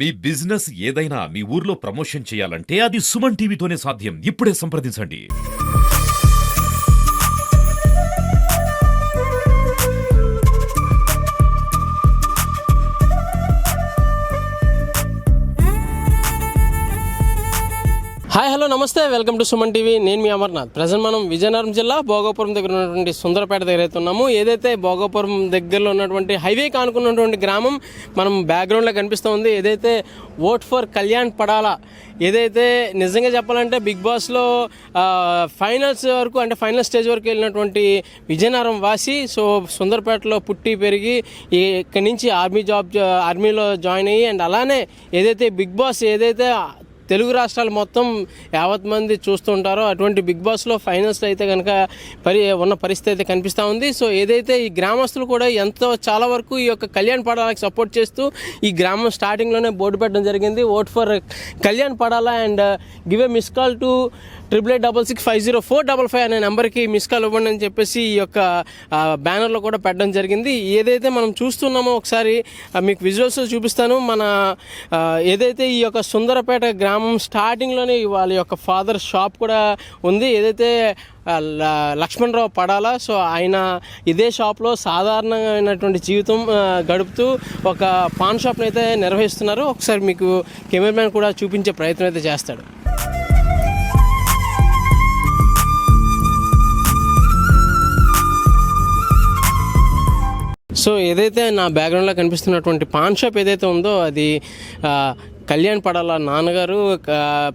మీ business ఏదైనా మీ ఊర్లో promotion చేయాలంటే అది సుమన్ టీవీతోనే సాధ్యం. ఇప్పుడే సంప్రదించండి. హాయ్ హలో నమస్తే, వెల్కమ్ టు సుమన్ టీవీ. నేను మీ అమర్నాథ్. ప్రజెంట్ మనం విజయనగరం జిల్లా భోగాపురం దగ్గర ఉన్నటువంటి సుందరపేట దగ్గర అయితే ఉన్నాము. ఏదైతే భోగాపురం దగ్గరలో ఉన్నటువంటి హైవే కానుకున్నటువంటి గ్రామం మనం బ్యాక్గ్రౌండ్లో కనిపిస్తూ ఉంది. ఏదైతే ఓట్ ఫర్ కళ్యాణ్ పడాలా, ఏదైతే నిజంగా చెప్పాలంటే బిగ్ బాస్లో ఫైనల్స్ వరకు అంటే ఫైనల్ స్టేజ్ వరకు వెళ్ళినటువంటి విజయనగరం వాసి. సో సుందరపేటలో పుట్టి పెరిగి ఇక్కడి నుంచి ఆర్మీలో జాయిన్ అయ్యి అండ్ అలానే ఏదైతే బిగ్ బాస్ ఏదైతే తెలుగు రాష్ట్రాలు మొత్తం యావత్ మంది చూస్తుంటారో అటువంటి బిగ్ బాస్లో ఫైనల్స్ అయితే కనుక ఉన్న పరిస్థితి అయితే కనిపిస్తూ ఉంది. సో ఏదైతే ఈ గ్రామస్తులు కూడా చాలా వరకు ఈ యొక్క కళ్యాణ్ పడాలకి సపోర్ట్ చేస్తూ ఈ గ్రామం స్టార్టింగ్లోనే బోర్డు పెట్టడం జరిగింది. Vote for Kalyan Padala and give a miss call to 8866504555 అనే నెంబర్కి మిస్ కాల్ ఇవ్వండి అని చెప్పేసి ఈ యొక్క బ్యానర్లో కూడా పెట్టడం జరిగింది. ఏదైతే మనం చూస్తున్నామో ఒకసారి మీకు విజువల్స్ చూపిస్తాను. మన ఏదైతే ఈ యొక్క సుందరపేట గ్రామం స్టార్టింగ్లోనే వాళ్ళ యొక్క ఫాదర్ షాప్ కూడా ఉంది. ఏదైతే లక్ష్మణరావు పడాలా, సో ఆయన ఇదే షాప్లో సాధారణమైనటువంటి జీవితం గడుపుతూ ఒక పాన్ షాప్ని అయితే నిర్వహిస్తున్నారు. ఒకసారి మీకు కెమెరామ్యాన్ కూడా చూపించే ప్రయత్నం అయితే చేస్తాడు. సో ఏదైతే నా బ్యాక్గ్రౌండ్లో కనిపిస్తున్నటువంటి పాన్ షాప్ ఏదైతే ఉందో అది కళ్యాణ్ పడాల నాన్నగారు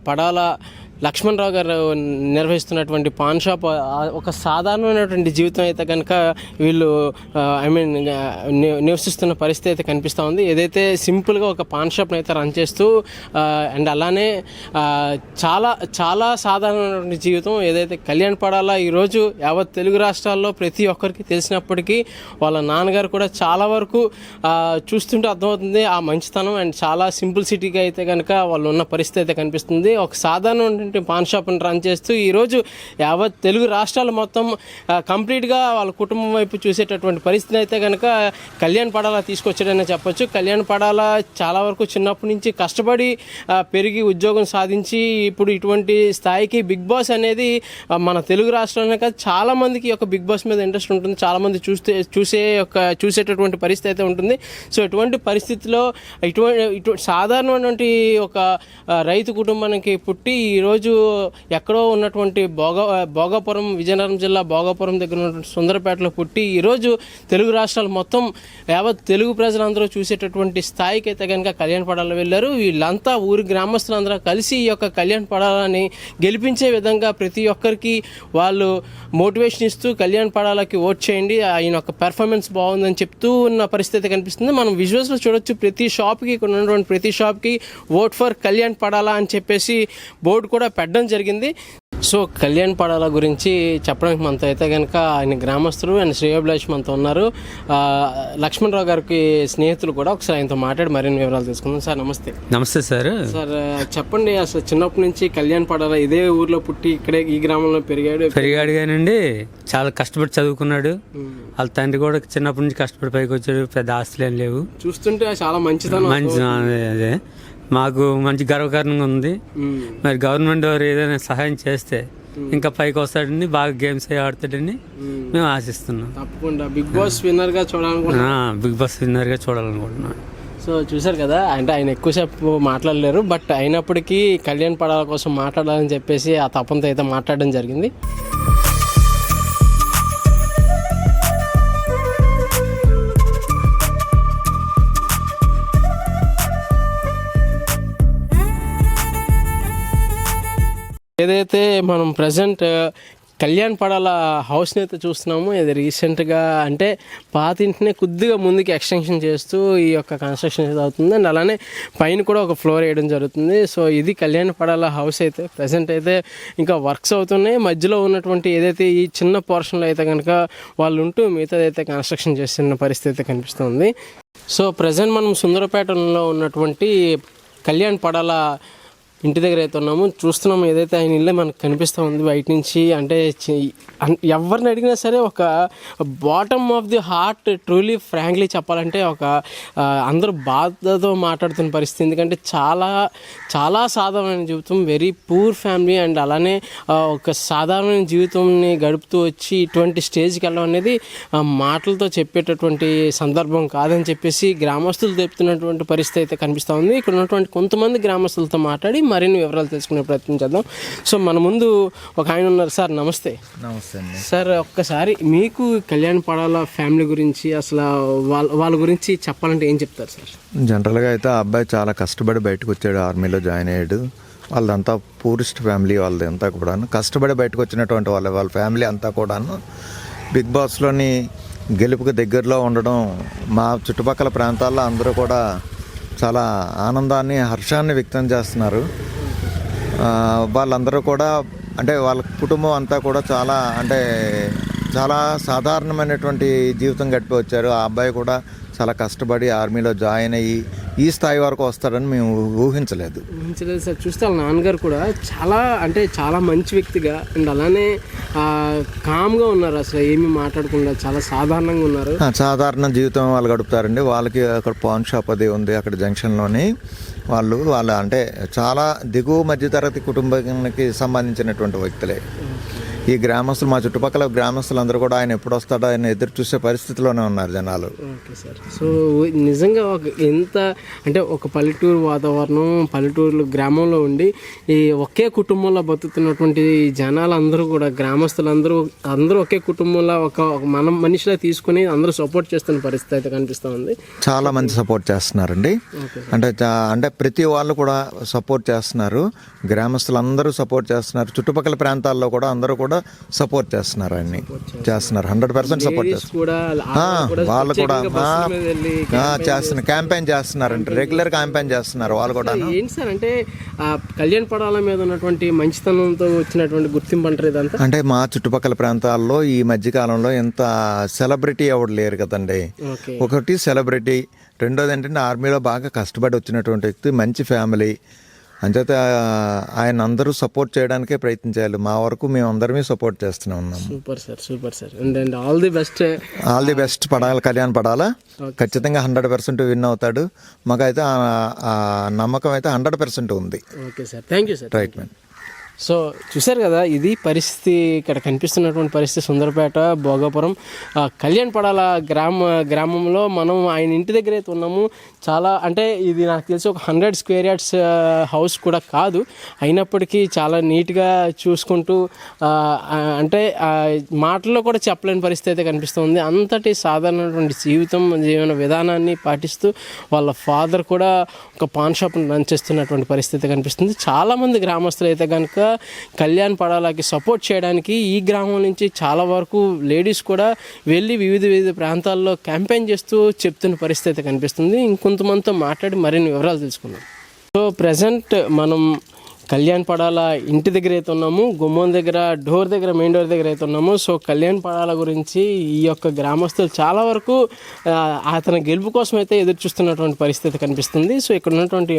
పడాల లక్ష్మణరావు గారు నిర్వహిస్తున్నటువంటి పాన్ షాప్. ఒక సాధారణమైనటువంటి జీవితం అయితే కనుక వీళ్ళు నివసిస్తున్న పరిస్థితి అయితే కనిపిస్తూ ఉంది. ఏదైతే సింపుల్గా ఒక పాన్ షాప్ని అయితే రన్ చేస్తూ అండ్ అలానే చాలా చాలా సాధారణమైనటువంటి జీవితం ఏదైతే కళ్యాణ్ పడాలా ఈరోజు యావత్ తెలుగు రాష్ట్రాల్లో ప్రతి ఒక్కరికి తెలిసినప్పటికీ వాళ్ళ నాన్నగారు కూడా చాలా వరకు చూస్తుంటే అర్థమవుతుంది ఆ మంచితనం అండ్ చాలా సింపుల్సిటీగా అయితే కనుక వాళ్ళు ఉన్న పరిస్థితి అయితే కనిపిస్తుంది. ఒక సాధారణ పాన్ షాప్ని రన్ చేస్తూ ఈరోజు యావత్ తెలుగు రాష్ట్రాలు మొత్తం కంప్లీట్గా వాళ్ళ కుటుంబం వైపు చూసేటటువంటి పరిస్థితిని అయితే కనుక కళ్యాణ్ పడాలా తీసుకొచ్చాడని చెప్పొచ్చు. కళ్యాణ్ పడాలా చాలా వరకు చిన్నప్పటి నుంచి కష్టపడి పెరిగి ఉద్యోగం సాధించి ఇప్పుడు ఇటువంటి స్థాయికి బిగ్ బాస్ అనేది మన తెలుగు రాష్ట్రాలనే కాదు చాలామందికి ఒక బిగ్ బాస్ మీద ఇంట్రెస్ట్ ఉంటుంది. చాలామంది చూసేటటువంటి పరిస్థితి అయితే ఉంటుంది. సో ఇటువంటి పరిస్థితిలో ఇటువంటి సాధారణమైనటువంటి ఒక రైతు కుటుంబానికి పుట్టి ఈరోజు ఎక్కడో ఉన్నటువంటి భోగాపురం విజయనగరం జిల్లా భోగాపురం దగ్గర ఉన్నటువంటి సుందరపేటలో పుట్టి ఈరోజు తెలుగు రాష్ట్రాలు మొత్తం యావత్ తెలుగు ప్రజలందరూ చూసేటటువంటి స్థాయికి అయితే కనుక కళ్యాణ్ పడాలా వెళ్ళారు. వీళ్ళంతా ఊరి గ్రామస్తులందరూ కలిసి ఈ యొక్క కళ్యాణ్ పడాలని గెలిపించే విధంగా ప్రతి ఒక్కరికి వాళ్ళు మోటివేషన్ ఇస్తూ కళ్యాణ్ పడాలకి ఓట్ చేయండి, ఆయన యొక్క పెర్ఫార్మెన్స్ బాగుందని చెప్తూ ఉన్న పరిస్థితి కనిపిస్తుంది. మనం విజువల్స్లో చూడొచ్చు. ప్రతి షాప్కి ఇక్కడ ఉన్నటువంటి ప్రతి షాప్కి ఓట్ ఫర్ కళ్యాణ్ పడాలా అని చెప్పేసి బోర్డు కూడా పెట్టడం జరిగింది. సో కళ్యాణ్ పడాల గురించి చెప్పడానికి మనతో అయితే కనుక ఆయన గ్రామస్తులు అండ్ శ్రేయోభిలాష్ మనతో ఉన్నారు. లక్ష్మణరావు గారికి స్నేహితులు కూడా. ఒకసారి ఆయనతో మాట్లాడి మరిన్ని వివరాలు తీసుకుందాం. సార్ నమస్తే. నమస్తే సార్. సార్ చెప్పండి, అసలు చిన్నప్పటి నుంచి కళ్యాణ్ పడాల ఇదే ఊర్లో పుట్టి ఇక్కడే ఈ గ్రామంలో పెరిగాడు కానండి. చాలా కష్టపడి చదువుకున్నాడు. వాళ్ళ తండ్రి కూడా చిన్నప్పటి నుంచి కష్టపడి పైకి వచ్చాడు. పెద్ద ఆస్తులు ఏం లేవు. చూస్తుంటే చాలా మంచితనం. అదే మాకు మంచి గర్వకారణంగా ఉంది. మరి గవర్నమెంట్ వారు ఏదైనా సహాయం చేస్తే ఇంకా పైకి వస్తాడని, బాగా గేమ్స్ ఆడతాడని మేము ఆశిస్తున్నాం. తప్పకుండా బిగ్ బాస్ విన్నర్ గా చూడాలనుకుంటున్నాం. సో చూసారు కదా, అంటే ఆయన ఎక్కువసేపు మాట్లాడలేరు. బట్ అయినప్పటికీ కళ్యాణ్ పడాల కోసం మాట్లాడాలని చెప్పేసి ఆ తపంతో అయితే మాట్లాడడం జరిగింది. ఏదైతే మనం ప్రజెంట్ కళ్యాణ్ పడాల హౌస్ని అయితే చూస్తున్నాము. ఇది రీసెంట్గా అంటే పాత ఇంటినే కొద్దిగా ముందుకి ఎక్స్టెన్షన్ చేస్తూ ఈ యొక్క కన్స్ట్రక్షన్ అయితే అవుతుంది. అండ్ అలానే పైన కూడా ఒక ఫ్లోర్ వేయడం జరుగుతుంది. సో ఇది కళ్యాణ్ పడాల హౌస్ అయితే ప్రజెంట్ అయితే ఇంకా వర్క్స్ అవుతున్నాయి. మధ్యలో ఉన్నటువంటి ఏదైతే ఈ చిన్న పోర్షన్లో అయితే కనుక వాళ్ళు ఉంటూ మిగతాదైతే కన్స్ట్రక్షన్ చేస్తున్న పరిస్థితి అయితే కనిపిస్తుంది. సో ప్రజెంట్ మనం సుందరపేటలో ఉన్నటువంటి కళ్యాణ్ పడాల ఇంటి దగ్గర అయితే ఉన్నాము, చూస్తున్నాము. ఏదైతే ఆయన ఇల్లే మనకు కనిపిస్తూ ఉంది బయట నుంచి. అంటే ఎవరిని అడిగినా సరే ఒక bottom of the heart truly frankly చెప్పాలంటే ఒక అందరూ బాధతో మాట్లాడుతున్న పరిస్థితి. ఎందుకంటే చాలా చాలా సాధారణమైన జీవితం, వెరీ పూర్ ఫ్యామిలీ. అండ్ అలానే ఒక సాధారణమైన జీవితంని గడుపుతూ వచ్చి ఇటువంటి స్టేజ్కి వెళ్ళడం అనేది మాటలతో చెప్పేటటువంటి సందర్భం కాదని చెప్పేసి గ్రామస్తులు చెప్తున్నటువంటి పరిస్థితి అయితే కనిపిస్తూ ఉంది. ఇక్కడ ఉన్నటువంటి కొంతమంది గ్రామస్తులతో మాట్లాడి మరిన్ని వివరాలు తెలుసుకునే ప్రయత్నం చేద్దాం. సో మన ముందు ఒక ఆయన ఉన్నారు. సార్ నమస్తే. నమస్తే అండి. సార్ ఒక్కసారి మీకు కళ్యాణ్ పడాల ఫ్యామిలీ గురించి అసలు వాళ్ళ గురించి చెప్పాలంటే ఏం చెప్తారు సార్? జనరల్గా అయితే ఆ అబ్బాయి చాలా కష్టపడి బయటకు వచ్చాడు, ఆర్మీలో జాయిన్ అయ్యాడు. వాళ్ళదంతా పూరిస్ట్ ఫ్యామిలీ, వాళ్ళదంతా కూడాను కష్టపడి బయటకు వచ్చినటువంటి వాళ్ళ ఫ్యామిలీ అంతా కూడాను బిగ్ బాస్లోని గెలుపుకి దగ్గరలో ఉండడం మా చుట్టుపక్కల ప్రాంతాల్లో అందరూ కూడా చాలా ఆనందాన్ని, హర్షాన్ని వ్యక్తం చేస్తున్నారు. వాళ్ళందరూ కూడా అంటే వాళ్ళ కుటుంబం అంతా కూడా చాలా సాధారణమైనటువంటి జీవితం గడిపి వచ్చారు. ఆ అబ్బాయి కూడా చాలా కష్టపడి ఆర్మీలో జాయిన్ అయ్యి ఈ స్థాయి వరకు వస్తాడని మేము ఊహించలేదు సార్. చూస్తే వాళ్ళ నాన్నగారు కూడా చాలా మంచి వ్యక్తిగా అండ్ అలానే కామ్గా ఉన్నారు. అసలు ఏమీ మాట్లాడకుండా చాలా సాధారణంగా ఉన్నారు. సాధారణ జీవితం వాళ్ళు గడుపుతారండి. వాళ్ళకి అక్కడ పాన్ షాప్ అది ఉంది అక్కడ జంక్షన్లోని. వాళ్ళు అంటే చాలా దిగువ మధ్యతరగతి కుటుంబానికి సంబంధించినటువంటి వ్యక్తులే ఈ గ్రామస్తులు. మా చుట్టుపక్కల గ్రామస్తులందరూ కూడా ఆయన ఎప్పుడు వస్తాడో ఆయన ఎదురు చూసే పరిస్థితిలోనే ఉన్నారు జనాలు. Okay sir. సో నిజంగా ఒక పల్లెటూరు వాతావరణం, పల్లెటూరు గ్రామంలో ఉండి ఈ ఒకే కుటుంబంలో బతుకుతున్నటువంటి జనాలు అందరూ కూడా గ్రామస్తులందరూ ఒకే కుటుంబంలో ఒక మనిషిలా తీసుకుని అందరూ సపోర్ట్ చేస్తున్న పరిస్థితి అయితే కనిపిస్తూ ఉంది. చాలా మంది సపోర్ట్ చేస్తున్నారండి. అంటే ప్రతి వాళ్ళు కూడా సపోర్ట్ చేస్తున్నారు. గ్రామస్తులందరూ సపోర్ట్ చేస్తున్నారు. చుట్టుపక్కల ప్రాంతాల్లో కూడా అందరూ కూడా సపోర్ట్ చేస్తున్నారు. ఆయన్ని చేస్తున్నారు, 100% సపోర్ట్ చేస్తున్నారు. వాళ్ళు కూడా చేస్తున్నారు, క్యాంపెయిన్ చేస్తున్నారంటే రెగ్యులర్ క్యాంపెయిన్ చేస్తున్నారు వాళ్ళు కూడా. ఏంటి సార్ అంటే కళ్యాణ్ పడాల మీద ఉన్నటువంటి మంచితనంతో వచ్చినటువంటి గుర్తింపు అంటారు ఇదంతా? అంటే మా చుట్టుపక్కల ప్రాంతాల్లో ఈ మధ్యకాలంలో ఎంత సెలబ్రిటీ ఎవరు లేరు కదండి. ఒకటి సెలబ్రిటీ, రెండోది ఏంటంటే ఆర్మీలో బాగా కష్టపడి వచ్చినటువంటి వ్యక్తి, మంచి ఫ్యామిలీ. అంచేత ఆయన అందరూ సపోర్ట్ చేయడానికే ప్రయత్నించాలి. మా వరకు మేము అందరమే సపోర్ట్ చేస్తూనే ఉన్నాం. Super sir. And all the best. Kalyan పడాలా ఖచ్చితంగా 100% విన్ అవుతాడు. మాకైతే ఆ నమ్మకం అయితే 100% ఉంది. Okay sir, thank you sir. Right man. So చూసారు కదా, ఇది పరిస్థితి. ఇక్కడ కనిపిస్తున్నటువంటి పరిస్థితి సుందరపేట భోగాపురం కళ్యాణ్ పడాల గ్రామంలో మనం ఆయన ఇంటి దగ్గర అయితే ఉన్నాము. ఇది నాకు తెలిసి ఒక 100 స్క్వేర్ యార్డ్స్ హౌస్ కూడా కాదు. అయినప్పటికీ చాలా నీట్గా చూసుకుంటూ మాటల్లో కూడా చెప్పలేని పరిస్థితి అయితే కనిపిస్తుంది. అంతటి సాధారణమైనటువంటి జీవన విధానాన్ని పాటిస్తూ వాళ్ళ ఫాదర్ కూడా ఒక పాన్ షాప్ని రన్ చేస్తున్నటువంటి పరిస్థితి కనిపిస్తుంది. చాలామంది గ్రామస్తులు అయితే కనుక కళ్యాణ్ పడాలకి సపోర్ట్ చేయడానికి ఈ గ్రామం నుంచి చాలా వరకు లేడీస్ కూడా వెళ్ళి వివిధ ప్రాంతాల్లో క్యాంపెయిన్ చేస్తూ చెప్తున్న పరిస్థితి కనిపిస్తుంది. ఇంకొంతమందితో మాట్లాడి మరిన్ని వివరాలు తెలుసుకుందాం. సో ప్రజెంట్ మనం కళ్యాణ్ పడాల ఇంటి దగ్గర అయితే ఉన్నాము, గుమ్మం దగ్గర మెయిన్ డోర్ దగ్గర అయితే ఉన్నాము. సో కళ్యాణ్ పడాల గురించి ఈ యొక్క గ్రామస్తులు చాలా వరకు అతని గెలుపు కోసం అయితే ఎదురు చూస్తున్నటువంటి పరిస్థితి కనిపిస్తుంది. సో ఇక్కడ ఉన్నటువంటి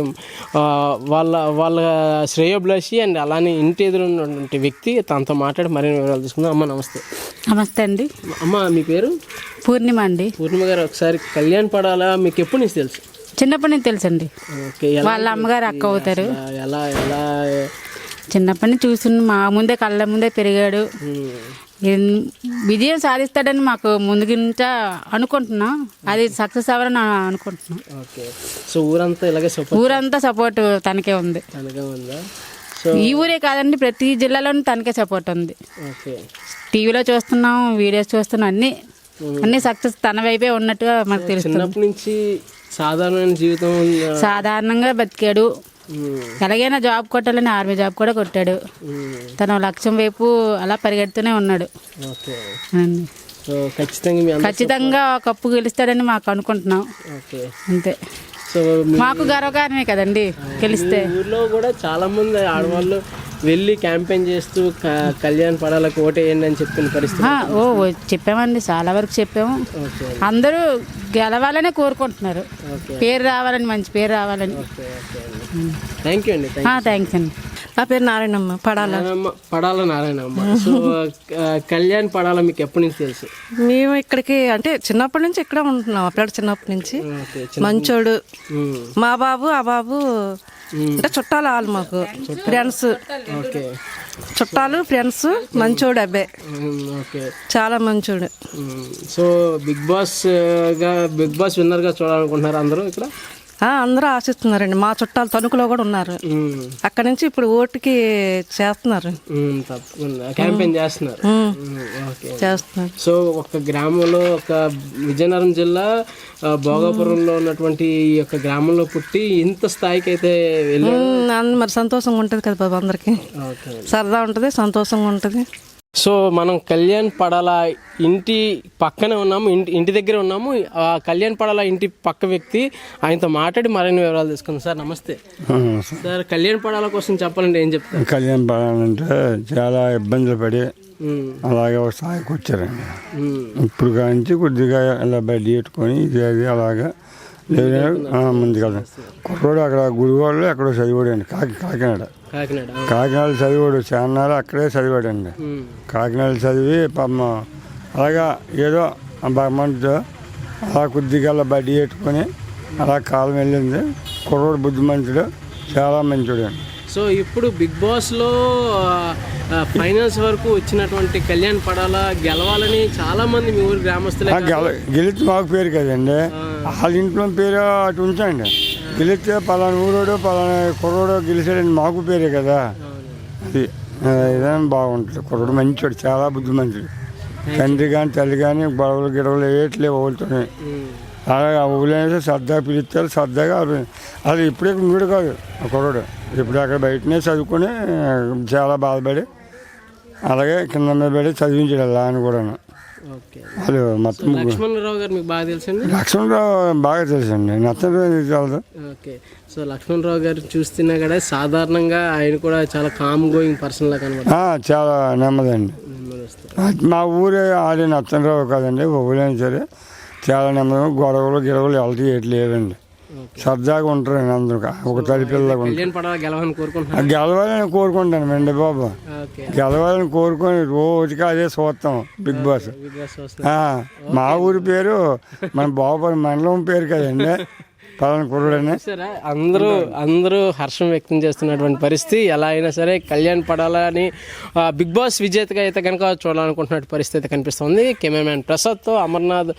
వాళ్ళ శ్రేయోభిలాషి అండ్ అలానే ఇంటి ఎదురు ఉన్నటువంటి వ్యక్తి తనతో మాట్లాడి మరిన్ని వివరాలు తీసుకుందాం. అమ్మ నమస్తే. నమస్తే అండి. అమ్మ మీ పేరు? పూర్ణిమ అండి. పూర్ణిమ గారు, ఒకసారి కళ్యాణ్ పడాల మీకు ఎప్పటి నుంచి తెలుసు? చిన్నప్పటి నుంచి తెలుసండి. వాళ్ళ అమ్మగారు అక్క అవుతారు. ఎలా చిన్నప్పటి నుంచి చూస్తున్న మా ముందే కళ్ళ ముందే పెరిగాడు. విజయం సాధిస్తాడని మాకు ముందు నుంచా అనుకుంటున్నాం. అది సక్సెస్ అవ్వాలని అనుకుంటున్నాం. సో ఊరంతా సపోర్ట్ తనకే ఉంది. ఈ ఊరే కాదండి, ప్రతి జిల్లాలోనూ తనకే సపోర్ట్ ఉంది. టీవీలో చూస్తున్నాం, వీడియోస్ చూస్తున్నాం, అన్ని సక్సెస్ తన వైపే ఉన్నట్టుగా మనకు తెలుస్తుంది. సాధారణమైన జీవితం, సాధారణంగా బతికాడు. ఎలాగైనా జాబ్ కొట్టాలని ఆర్మీ జాబ్ కూడా కొట్టాడు. తన లక్ష్యం వైపు అలా పరిగెడుతూనే ఉన్నాడు. ఖచ్చితంగా కప్పు గెలుస్తాడని మాకు అనుకుంటున్నాం. అంతే. మాకు గర్వకారణమే కదండి గెలిస్తే. ఊర్లో కూడా చాలా మంది ఆడవాళ్ళు వెళ్ళి క్యాంపెయిన్ చేస్తూ కళ్యాణ్ పడాలకు ఓటేయండి అని చెప్పిన పరిస్థితి. చెప్పామండి, చాలా వరకు చెప్పాము. అందరూ గెలవాలనే కోరుకుంటున్నారు, పేరు రావాలని, మంచి పేరు రావాలని. థ్యాంక్ యూ అండి. థ్యాంక్స్ అండి. నా పేరు నారాయణమ్మ, పడాల నారాయణమ్మ. సో కళ్యాణ్ పడాల మీకు ఎప్పటి నుంచి తెలుసు? మేము ఇక్కడికి అంటే చిన్నప్పటి నుంచి ఇక్కడ ఉంటున్నాం. అప్పుడు చిన్నప్పటి నుంచి మంచోడు. మా బాబు ఆ బాబు అంటే చుట్టాలు వాళ్ళు, మాకు ఫ్రెండ్స్, చుట్టాలు ఫ్రెండ్స్. మంచోడు అబ్బాయి, చాలా మంచోడు. సో బిగ్ బాస్ విన్నర్ గా చూడాలనుకుంటున్నారు అందరూ ఇక్కడ? అందరూ ఆశిస్తున్నారండి. మా చుట్టాలు తణుకులో కూడా ఉన్నారు. అక్కడ నుంచి ఇప్పుడు ఓటుకి చేస్తున్నారు, తప్పకుండా క్యాంపెయిన్ చేస్తున్నారు. సో ఒక గ్రామంలో, ఒక విజయనగరం జిల్లా భోగాపురంలో ఉన్నటువంటి ఈ యొక్క గ్రామంలో పుట్టి ఇంత స్థాయికి అయితే వెళ్ళారు. మరి సంతోషంగా ఉంటుంది కదా బాబు, అందరికి సరదా ఉంటుంది, సంతోషంగా ఉంటుంది. సో మనం కళ్యాణ్ పడాల ఇంటి పక్కనే ఉన్నాము, ఇంటి దగ్గర ఉన్నాము. ఆ కళ్యాణ్ పడాల ఇంటి పక్క వ్యక్తి, ఆయనతో మాట్లాడి మరిన్ని వివరాలు తీసుకుందాం. సార్ నమస్తే. సార్ కళ్యాణ్ పడాల కోసం చెప్పాలంటే ఏం చెప్తారు? కళ్యాణ్ పడాలంటే చాలా ఇబ్బందులు పడి అలాగే ఒక స్థాయికి వచ్చారండి. ఇప్పుడు కాంచి కొద్దిగా ఇలా బయట పెట్టుకొని ఇది అది అలాగా ముందు కదా. కుర్రోడు అక్కడ గుడివాళ్ళు ఎక్కడో చదివాడండి, కాకినాడ చదివాడు. చాన్నాళ్ళు అక్కడే చదివాడండి. కాకినాడ చదివి పాపం అలాగా ఏదో భగవంతుడు అలా కొద్దిగా అలా బడ్డీ పెట్టుకొని అలా కాలం వెళ్ళింది. కుర్రోడు బుద్ధిమంతుడు, చాలా మంచివాడు అండి. సో ఇప్పుడు బిగ్ బాస్లో ఫైనల్స్ వరకు వచ్చినటువంటి కళ్యాణ్ పడాల గెలవాలని చాలా మంది మీ ఊరు గ్రామస్తులే గెలిచి మాకు పేరు కదండి, వాళ్ళ ఇంట్లో పేరు అటు ఉంచండి. గెలిస్తే పలానా ఊరోడు పలానా కుర్రోడు గెలిచాడండి, మాకు పేరే కదా. అది ఏదైనా బాగుంటుంది. కుర్రోడు మంచివాడు, చాలా బుద్ధిమంతుడు. తండ్రి కానీ తల్లి కానీ గొడవలు గిడవలు వేయట్లేవు ఊళ్ళతోనే. అలాగే ఊళ్ళో సరదాగా పిలుస్తారు, సరదాగా అది ఇప్పుడే ఉండడు కాదు ఆ కుర్రోడు. ఇప్పుడు అక్కడ బయటనే చదువుకొని చాలా బాధపడి అలాగే కింద మీద పడి చదివించాడు అలా అని కూడా. అది మొత్తం లక్ష్మణరావు గారు మీకు బాగా తెలుసండి? లక్ష్మణరావు బాగా తెలుసండి, నచ్చరావు తెలదు. ఓకే. సో లక్ష్మణరావు గారు చూస్తున్నా కూడా సాధారణంగా ఆయన కూడా చాలా కామ్ గోయింగ్ పర్సన్ లా కనబడుతుంది. చాలా నెమ్మదండి. మా ఊరే ఆడే నచ్చరావు కాదండి, ఊళ్ళైనా సరే చాలా నెమ్మది. గొడవలు గిడవలు వెళ్తే ఏటి లేదండి, సరదాగా ఉంటారండి అందరూ. ఒక తల్లి పిల్లగా గెలవాలని కోరుకుంటాను అండి బాబు. గెలవాలని కోరుకొని రోజుకి అదే చూస్తాం బిగ్ బాస్. మా ఊరి పేరు మన బాబు మండలం పేరు కదండి, పలానా కుర్రుడని. అందరూ హర్షం వ్యక్తం చేస్తున్నటువంటి పరిస్థితి. ఎలా అయినా సరే కళ్యాణ్ పడాలని బిగ్ బాస్ విజేతగా అయితే కనుక చూడాలనుకుంటున్న పరిస్థితి కనిపిస్తుంది. కెమెరామ్యాన్ ప్రసాద్తో అమర్నాథ్.